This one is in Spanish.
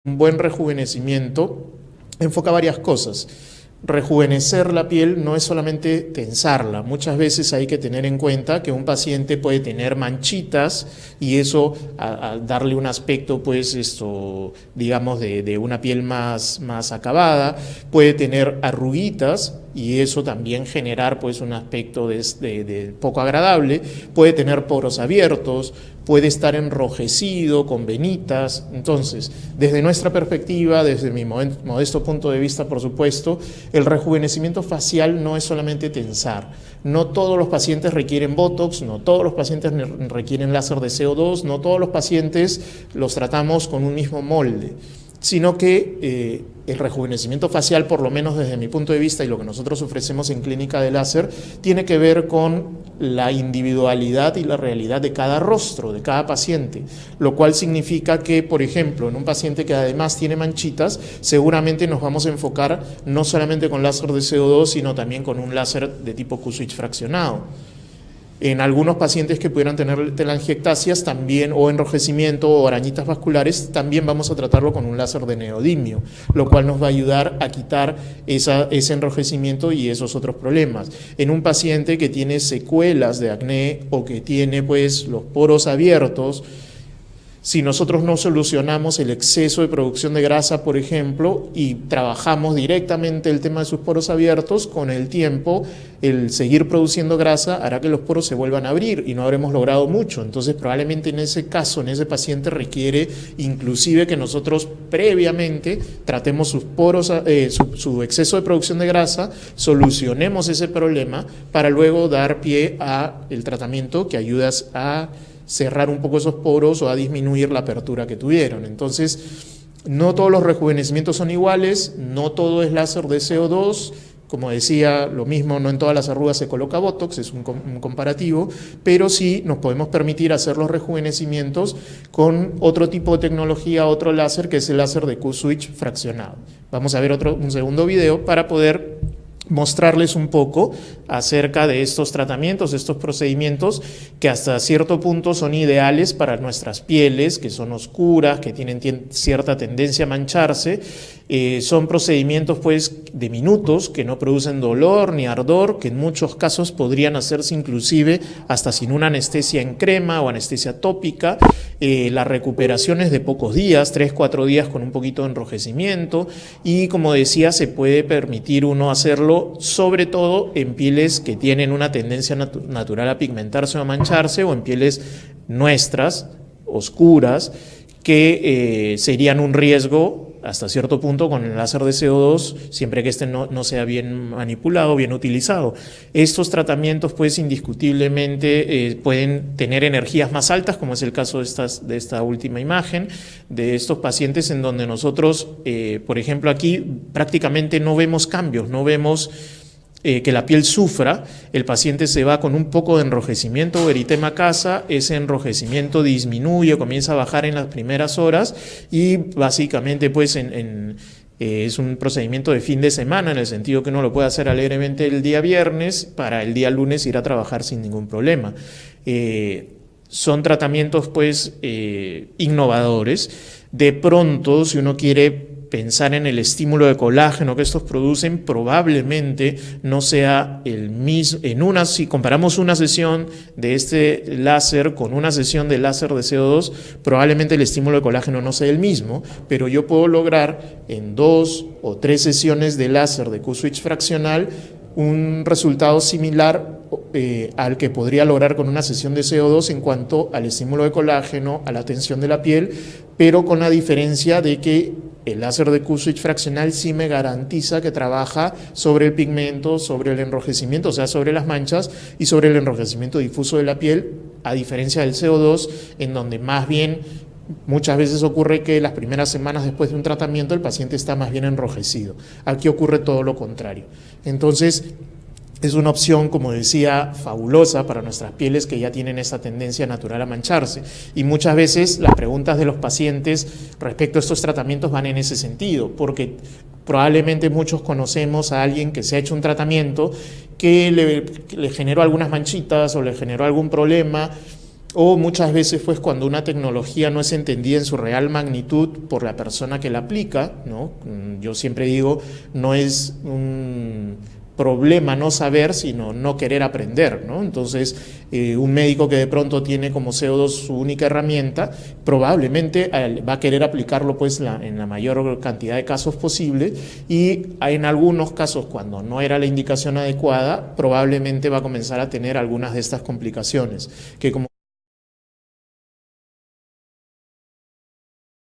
Un buen rejuvenecimiento enfoca varias cosas. Rejuvenecer la piel no es solamente tensarla. Muchas veces hay que tener en cuenta que un paciente puede tener manchitas y eso a darle un aspecto, pues, digamos, de una piel más acabada. Puede tener arruguitas y eso también generar, pues, un aspecto de poco agradable. Puede tener poros abiertos, puede estar enrojecido con venitas. Entonces, desde nuestra perspectiva, desde mi modesto punto de vista, por supuesto, el rejuvenecimiento facial no es solamente tensar. No todos los pacientes requieren Botox, no todos los pacientes requieren láser de CO2, no todos los pacientes los tratamos con un mismo molde, sino que el rejuvenecimiento facial, por lo menos desde mi punto de vista y lo que nosotros ofrecemos en Clínica de Láser, tiene que ver con la individualidad y la realidad de cada rostro, de cada paciente, lo cual significa que, por ejemplo, en un paciente que además tiene manchitas, seguramente nos vamos a enfocar no solamente con láser de CO2, sino también con un láser de tipo Q-switch fraccionado. En algunos pacientes que pudieran tener telangiectasias también, o enrojecimiento o arañitas vasculares, también vamos a tratarlo con un láser de neodimio, lo cual nos va a ayudar a quitar ese enrojecimiento y esos otros problemas. En un paciente que tiene secuelas de acné o que tiene, pues, los poros abiertos, si nosotros no solucionamos el exceso de producción de grasa, por ejemplo, y trabajamos directamente el tema de sus poros abiertos, con el tiempo el seguir produciendo grasa hará que los poros se vuelvan a abrir y no habremos logrado mucho. Entonces, probablemente en ese caso, en ese paciente, requiere inclusive que nosotros previamente tratemos sus poros, su exceso de producción de grasa, solucionemos ese problema para luego dar pie al tratamiento que ayudas a cerrar un poco esos poros o a disminuir la apertura que tuvieron. Entonces, no todos los rejuvenecimientos son iguales, no todo es láser de CO2, como decía, lo mismo, no en todas las arrugas se coloca Botox, es un comparativo, pero sí nos podemos permitir hacer los rejuvenecimientos con otro tipo de tecnología, otro láser, que es el láser de Q-switch fraccionado. Vamos a ver un segundo video para poder mostrarles un poco acerca de estos tratamientos, de estos procedimientos que hasta cierto punto son ideales para nuestras pieles, que son oscuras, que tienen cierta tendencia a mancharse. Son procedimientos, pues, de minutos, que no producen dolor ni ardor, que en muchos casos podrían hacerse inclusive hasta sin una anestesia en crema o anestesia tópica. La recuperación es de pocos días, 3-4 días con un poquito de enrojecimiento, y como decía, se puede permitir uno hacerlo sobre todo en pieles que tienen una tendencia natural a pigmentarse o a mancharse, o en pieles nuestras, oscuras, que serían un riesgo hasta cierto punto con el láser de CO2, siempre que este no sea bien manipulado, bien utilizado. Estos tratamientos, pues, indiscutiblemente pueden tener energías más altas, como es el caso de esta última imagen, de estos pacientes en donde nosotros, por ejemplo, aquí prácticamente no vemos cambios, no vemos que la piel sufra. El paciente se va con un poco de enrojecimiento o eritema a casa, ese enrojecimiento disminuye, comienza a bajar en las primeras horas y básicamente, pues, es un procedimiento de fin de semana, en el sentido que uno lo puede hacer alegremente el día viernes para el día lunes ir a trabajar sin ningún problema. Son tratamientos, pues, innovadores. De pronto, si uno quiere pensar en el estímulo de colágeno que estos producen, probablemente no sea el mismo. Si comparamos una sesión de este láser con una sesión de láser de CO2, probablemente el estímulo de colágeno no sea el mismo, pero yo puedo lograr en 2 o 3 sesiones de láser de Q-switch fraccional un resultado similar al que podría lograr con una sesión de CO2 en cuanto al estímulo de colágeno, a la tensión de la piel, pero con la diferencia de que el láser de Q-switch fraccional sí me garantiza que trabaja sobre el pigmento, sobre el enrojecimiento, o sea, sobre las manchas y sobre el enrojecimiento difuso de la piel, a diferencia del CO2, en donde más bien muchas veces ocurre que las primeras semanas después de un tratamiento el paciente está más bien enrojecido. Aquí ocurre todo lo contrario. Entonces, es una opción, como decía, fabulosa para nuestras pieles que ya tienen esa tendencia natural a mancharse. Y muchas veces las preguntas de los pacientes respecto a estos tratamientos van en ese sentido, porque probablemente muchos conocemos a alguien que se ha hecho un tratamiento que le generó algunas manchitas o le generó algún problema o muchas veces pues cuando una tecnología no es entendida en su real magnitud por la persona que la aplica, ¿no? Yo siempre digo, no es un problema no saber, sino no querer aprender, ¿no? Entonces, un médico que de pronto tiene como CO2 su única herramienta, probablemente va a querer aplicarlo pues en la mayor cantidad de casos posible, y en algunos casos, cuando no era la indicación adecuada, probablemente va a comenzar a tener algunas de estas complicaciones, que como